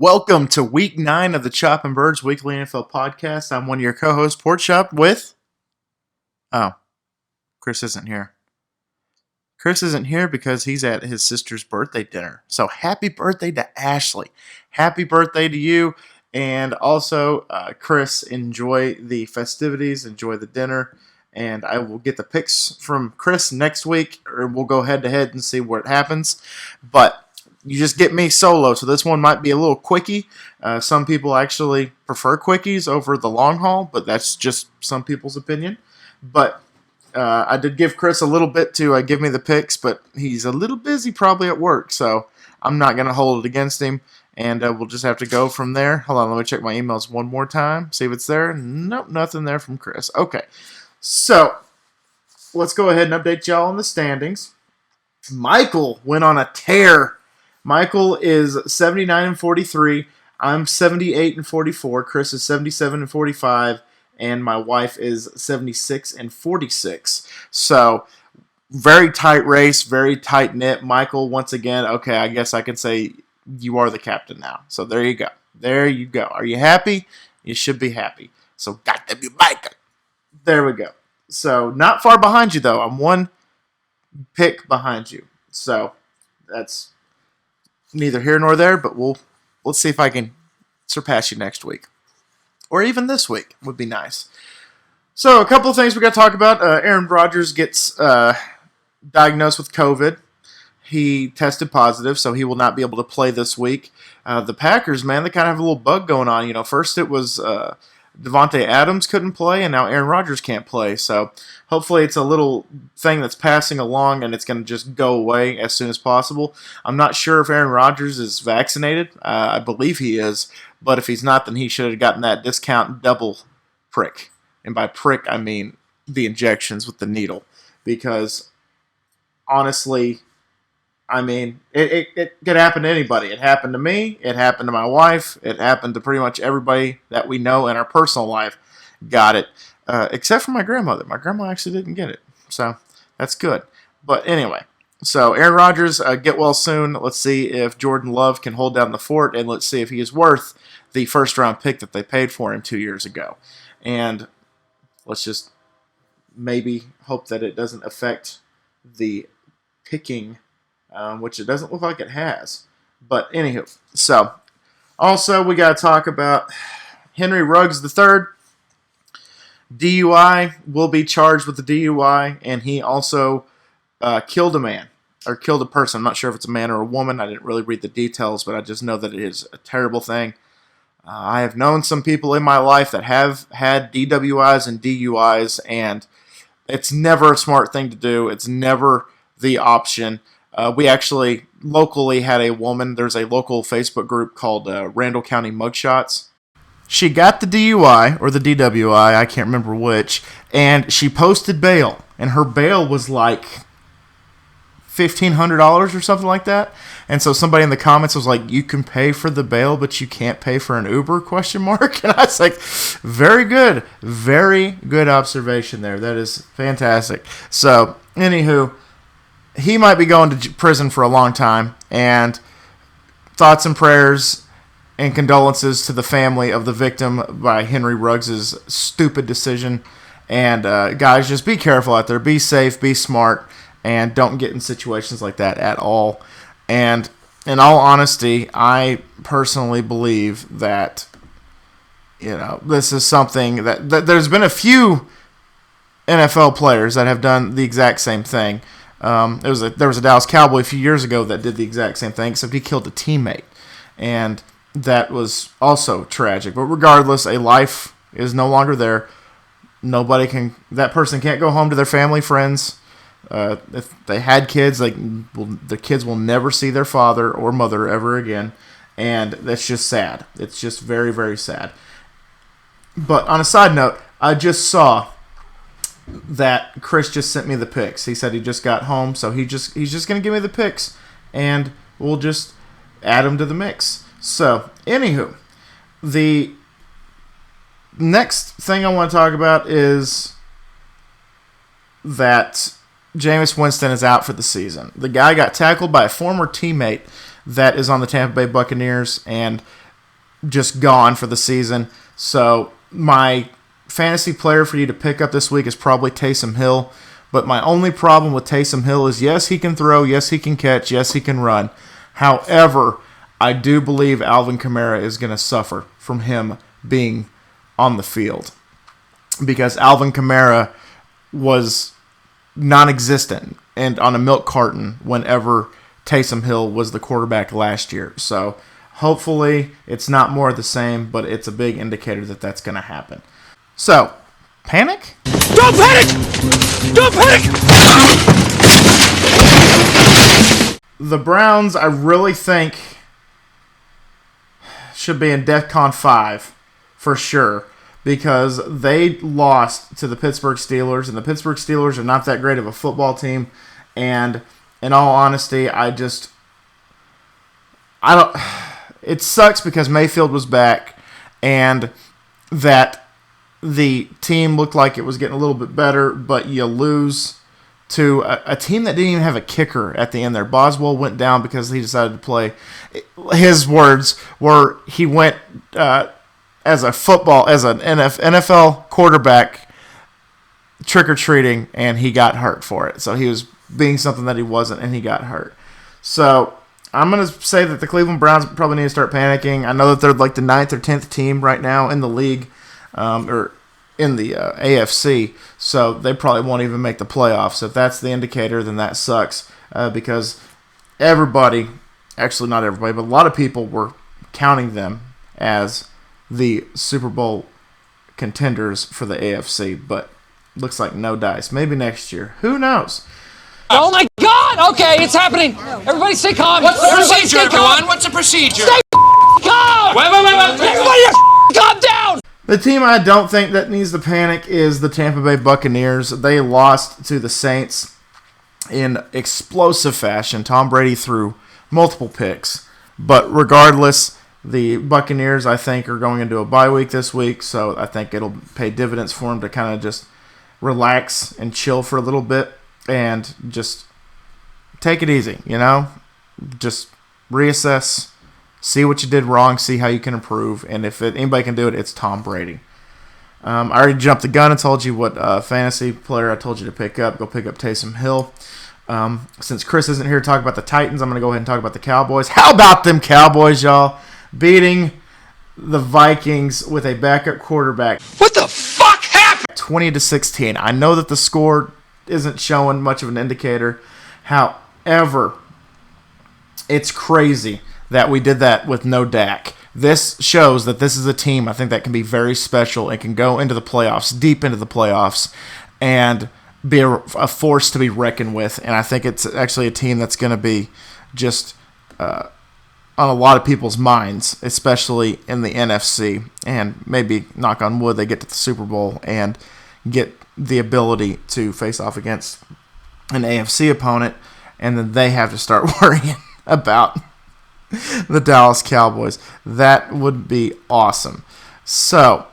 Welcome to week 9 of the Chop and Birds Weekly NFL Podcast. I'm one of your co-hosts, Port Chop, with... Oh, Chris isn't here. Chris isn't here because he's at his sister's birthday dinner. So happy birthday to Ashley. Happy birthday to you. And also, Chris, enjoy the festivities, enjoy the dinner. And I will get the picks from Chris next week, or we'll go head-to-head and see what happens. But... you just get me solo, so this one might be a little quickie. Some people actually prefer quickies over the long haul, but that's just some people's opinion. But I did give Chris a little bit to give me the picks, but he's a little busy probably at work, so I'm not going to hold it against him, and we'll just have to go from there. Hold on, let me check my emails one more time, see if it's there. Nope, nothing there from Chris. Okay, so let's go ahead and update y'all on the standings. Michael went on a tear. Michael is 79-43. I'm 78-44. Chris is 77-45, and my wife is 76-46. So very tight race, very tight knit. Michael, once again, okay, I guess I can say you are the captain now. So there you go. There you go. Are you happy? You should be happy. So got to be Michael. There we go. So not far behind you though. I'm one pick behind you. So that's neither here nor there, but let's see if I can surpass you next week. Or even this week would be nice. So a couple of things we got to talk about. Aaron Rodgers gets diagnosed with COVID. He tested positive, so he will not be able to play this week. The Packers, man, they kind of have a little bug going on. You know, first it was Devontae Adams couldn't play, and now Aaron Rodgers can't play. So hopefully it's a little thing that's passing along, and it's going to just go away as soon as possible. I'm not sure if Aaron Rodgers is vaccinated. I believe he is, but if he's not, then he should have gotten that discount double prick. And by prick, I mean the injections with the needle. Because, honestly, I mean, it could happen to anybody. It happened to me. It happened to my wife. It happened to pretty much everybody that we know in our personal life got it. Except for my grandmother. My grandma actually didn't get it. So, that's good. But anyway, so Aaron Rodgers, get well soon. Let's see if Jordan Love can hold down the fort, and let's see if he is worth the first-round pick that they paid for him 2 years ago. And let's just maybe hope that it doesn't affect the picking, which it doesn't look like it has. But anywho, so also we got to talk about Henry Ruggs III. DUI, will be charged with the DUI, and he also killed a man, or killed a person. I'm not sure if it's a man or a woman. I didn't really read the details, but I just know that it is a terrible thing. I have known some people in my life that have had DWIs and DUIs, and it's never a smart thing to do. It's never the option. We actually locally had a woman. There's a local Facebook group called Randall County Mugshots. She got the DUI, or the DWI, I can't remember which, and she posted bail. And her bail was like $1,500 or something like that. And so somebody in the comments was like, you can pay for the bail, but you can't pay for an Uber, ? And I was like, very good observation there. That is fantastic. So, anywho, he might be going to prison for a long time, and thoughts and prayers and condolences to the family of the victim by Henry Ruggs' stupid decision. And guys, just be careful out there. Be safe, be smart, and don't get in situations like that at all. And in all honesty, I personally believe that, you know, this is something that there's been a few NFL players that have done the exact same thing. There was a Dallas Cowboy a few years ago that did the exact same thing, except he killed a teammate. And that was also tragic. But regardless, a life is no longer there. That person can't go home to their family, friends. If they had kids, the kids will never see their father or mother ever again. And that's just sad. It's just very, very sad. But on a side note, I just saw that Chris just sent me the picks. He said he just got home, so he's just going to give me the picks, and we'll just add them to the mix. So, anywho, the next thing I want to talk about is that Jameis Winston is out for the season. The guy got tackled by a former teammate that is on the Tampa Bay Buccaneers, and just gone for the season. So my fantasy player for you to pick up this week is probably Taysom Hill. But my only problem with Taysom Hill is, yes, he can throw, yes, he can catch, yes, he can run. However, I do believe Alvin Kamara is going to suffer from him being on the field, because Alvin Kamara was non-existent and on a milk carton whenever Taysom Hill was the quarterback last year. So hopefully it's not more of the same, but it's a big indicator that that's going to happen. So, panic? Don't panic! Don't panic! The Browns, I really think, should be in DEFCON 5 for sure, because they lost to the Pittsburgh Steelers, and the Pittsburgh Steelers are not that great of a football team. And in all honesty, it sucks because Mayfield was back and that the team looked like it was getting a little bit better, but you lose to a team that didn't even have a kicker at the end there. Boswell went down because he decided to play. His words were he went as an NFL quarterback trick-or-treating, and he got hurt for it. So he was being something that he wasn't, and he got hurt. So I'm going to say that the Cleveland Browns probably need to start panicking. I know that they're like the 9th or 10th team right now in the league, or in the AFC, so they probably won't even make the playoffs. If that's the indicator, then that sucks, because everybody, actually not everybody, but a lot of people were counting them as the Super Bowl contenders for the AFC, but looks like no dice. Maybe next year. Who knows? Oh my God! Okay, it's happening. Everybody stay calm. What's the procedure, everyone? What's the procedure? Stay calm! Wait. Everybody calm down! The team I don't think that needs to panic is the Tampa Bay Buccaneers. They lost to the Saints in explosive fashion. Tom Brady threw multiple picks. But regardless, the Buccaneers, I think, are going into a bye week this week, so I think it'll pay dividends for them to kind of just relax and chill for a little bit and just take it easy, Just reassess. See what you did wrong, see how you can improve, and if anybody can do it, it's Tom Brady. I already jumped the gun and told you what fantasy player I told you to pick up. Go pick up Taysom Hill. Since Chris isn't here to talk about the Titans, I'm going to go ahead and talk about the Cowboys. How about them Cowboys, y'all? Beating the Vikings with a backup quarterback. What the fuck happened? 20-16. I know that the score isn't showing much of an indicator. However, it's crazy that we did that with no Dak. This shows that this is a team, I think, that can be very special and can go into the playoffs, deep into the playoffs, and be a force to be reckoned with. And I think it's actually a team that's going to be just on a lot of people's minds, especially in the NFC. And maybe, knock on wood, they get to the Super Bowl and get the ability to face off against an AFC opponent, and then they have to start worrying about the Dallas Cowboys. That would be awesome. So,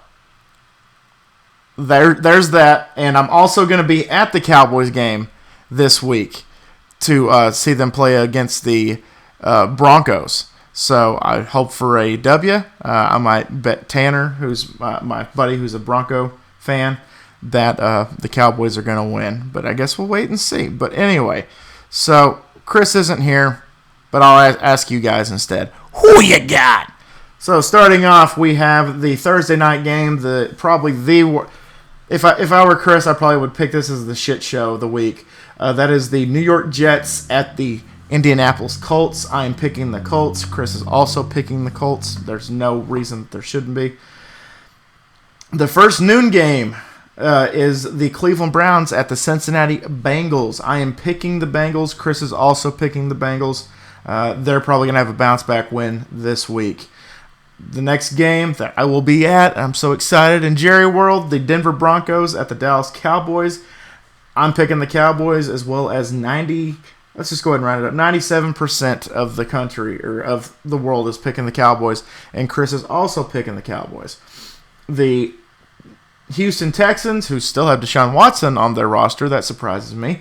there's that. And I'm also going to be at the Cowboys game this week to see them play against the Broncos. So, I hope for a W. I might bet Tanner, who's my buddy who's a Bronco fan, that the Cowboys are going to win. But I guess we'll wait and see. But anyway, so Chris isn't here, but I'll ask you guys instead. Who you got? So starting off, we have the Thursday night game. If I were Chris, I probably would pick this as the shit show of the week. That is the New York Jets at the Indianapolis Colts. I am picking the Colts. Chris is also picking the Colts. There's no reason that there shouldn't be. The first noon game is the Cleveland Browns at the Cincinnati Bengals. I am picking the Bengals. Chris is also picking the Bengals. They're probably going to have a bounce-back win this week. The next game that I will be at, I'm so excited, in Jerry World, the Denver Broncos at the Dallas Cowboys. I'm picking the Cowboys, as well as 97% of the country, or of the world, is picking the Cowboys, and Chris is also picking the Cowboys. The Houston Texans, who still have Deshaun Watson on their roster, that surprises me,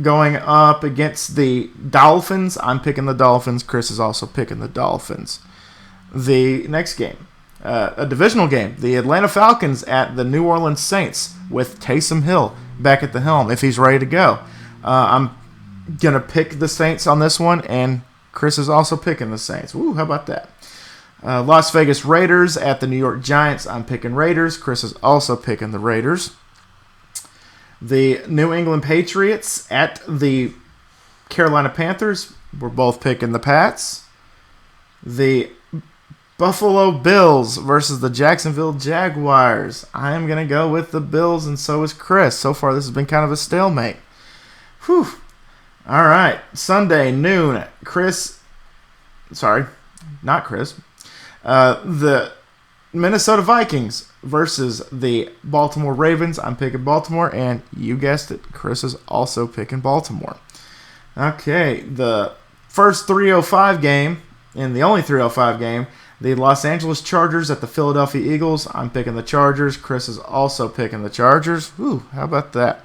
going up against the Dolphins. I'm picking the Dolphins. Chris is also picking the Dolphins. The next game, a divisional game, the Atlanta Falcons at the New Orleans Saints with Taysom Hill back at the helm if he's ready to go. I'm going to pick the Saints on this one, and Chris is also picking the Saints. Woo, how about that? Las Vegas Raiders at the New York Giants. I'm picking Raiders. Chris is also picking the Raiders. The New England Patriots at the Carolina Panthers. We're both picking the Pats. The Buffalo Bills versus the Jacksonville Jaguars. I am going to go with the Bills, and so is Chris. So far, this has been kind of a stalemate. Whew. All right. Sunday, noon. Not Chris. The Minnesota Vikings versus the Baltimore Ravens. I'm picking Baltimore, and you guessed it, Chris is also picking Baltimore. Okay, the first 305 game, and the only 305 game, the Los Angeles Chargers at the Philadelphia Eagles. I'm picking the Chargers. Chris is also picking the Chargers. Ooh, how about that?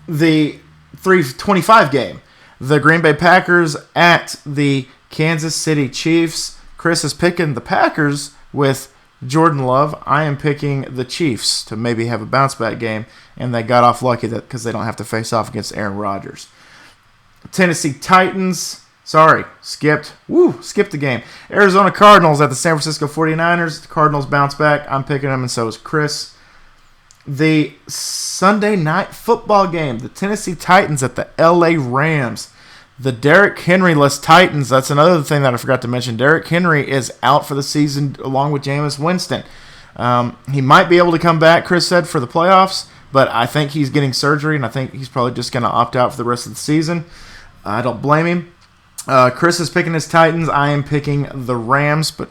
The 325 game, the Green Bay Packers at the Kansas City Chiefs. Chris is picking the Packers with Jordan Love. I am picking the Chiefs to maybe have a bounce-back game, and they got off lucky because they don't have to face off against Aaron Rodgers. Tennessee Titans. Skipped the game. Arizona Cardinals at the San Francisco 49ers. The Cardinals bounce back. I'm picking them, and so is Chris. The Sunday night football game. The Tennessee Titans at the LA Rams. The Derrick Henry-less Titans. That's another thing that I forgot to mention. Derrick Henry is out for the season along with Jameis Winston. He might be able to come back, Chris said, for the playoffs, but I think he's getting surgery, and I think he's probably just going to opt out for the rest of the season. I don't blame him. Chris is picking his Titans. I am picking the Rams, but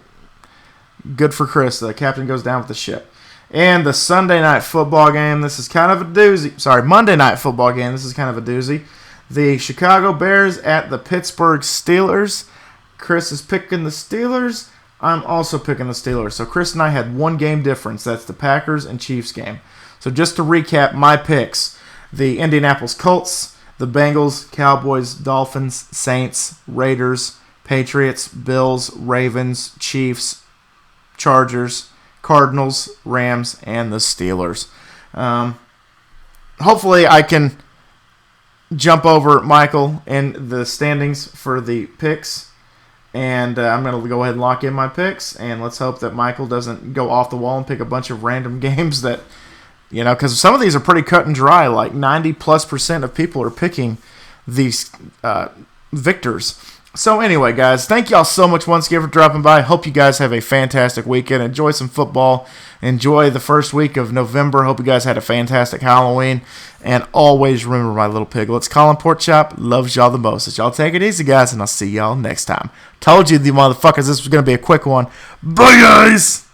good for Chris. The captain goes down with the ship. And the Sunday night football game, this is kind of a doozy. Monday night football game, this is kind of a doozy. The Chicago Bears at the Pittsburgh Steelers. Chris is picking the Steelers. I'm also picking the Steelers. So Chris and I had one game difference. That's the Packers and Chiefs game. So just to recap my picks, the Indianapolis Colts, the Bengals, Cowboys, Dolphins, Saints, Raiders, Patriots, Bills, Ravens, Chiefs, Chargers, Cardinals, Rams, and the Steelers. Hopefully I can jump over Michael in the standings for the picks. And I'm going to go ahead and lock in my picks. And let's hope that Michael doesn't go off the wall and pick a bunch of random games that, because some of these are pretty cut and dry. Like 90+% of people are picking these victors. So anyway, guys, thank y'all so much once again for dropping by. Hope you guys have a fantastic weekend. Enjoy some football. Enjoy the first week of November. Hope you guys had a fantastic Halloween. And always remember, my little piglets, Colin Porkchop loves y'all the most. So y'all take it easy, guys, and I'll see y'all next time. Told you, the motherfuckers, this was going to be a quick one. Bye, guys!